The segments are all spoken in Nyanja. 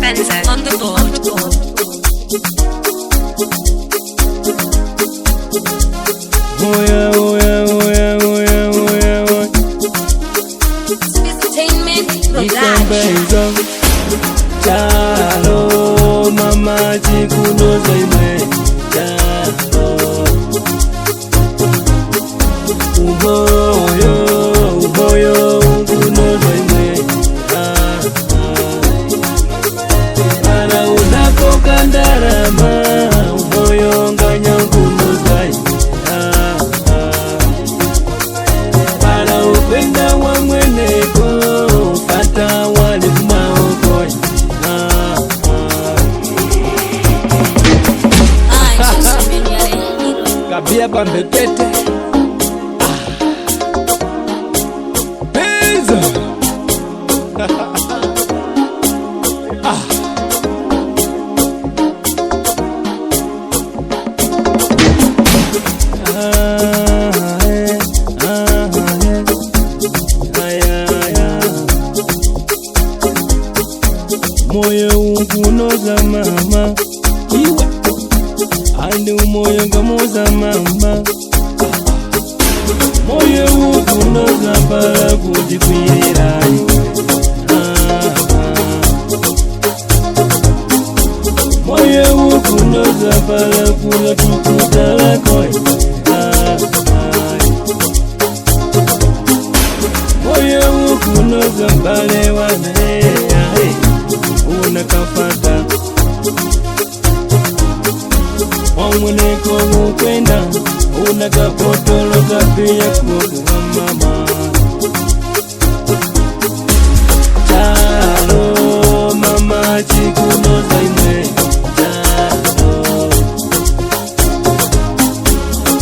Benzo on the board. Oh yeah, oh yeah, oh yeah, oh yeah, oh yeah, oh yeah. Entertainment production. Benzo Chalo mama chikuno zaime Chalo Umoyo kuno zaime Para unapoka ndarama Umoyo nganya kuno zaime Para upenda wa mweneko Fata wale kumaoko Kabia pambepete Benzo Moyo ukunoza mama Iwe Andi umoyo ngamoza mama Moyo ukunoza para kujikwira Moyo ukunoza para kula tukutala koi Moyo ukunoza pale wane Unakafata Wamweneko ukwenda Unakapotolo kapia kukuwa mama Chalo mama chikuno zaime Chalo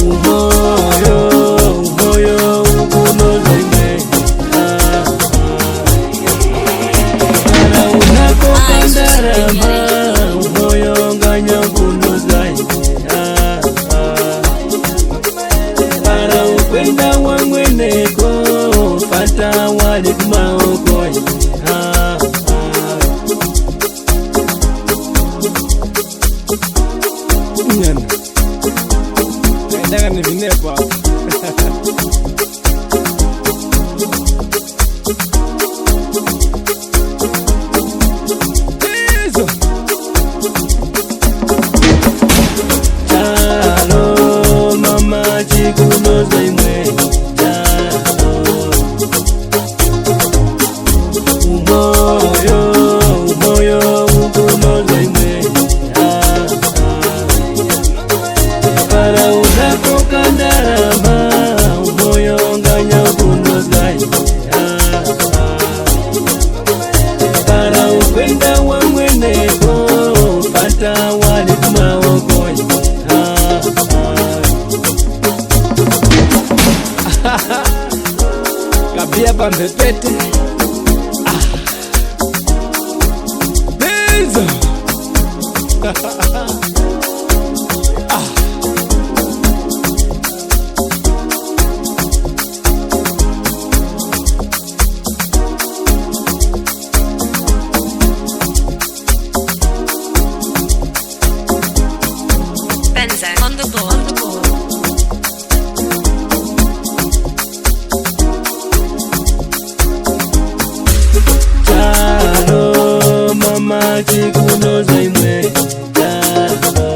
Umoyo ukuno zaime Para unakoka ndarama Umoyo nganya kuno zaime Para upenda wa mweneko Fata wale kumaoko Nyana Kaendaka nivinepa Hizo Chalo mama chikuno zaimwe Chalo Umoyo ukuno zaimwe Para unapoka ndarama Umoyo nganya ukuno zaimwe Para upenda wa mweneko Fata wale kumaoko Kabia pambepete Benzo Benzo on the board. Chalo mama chikuno zaimwe Chalo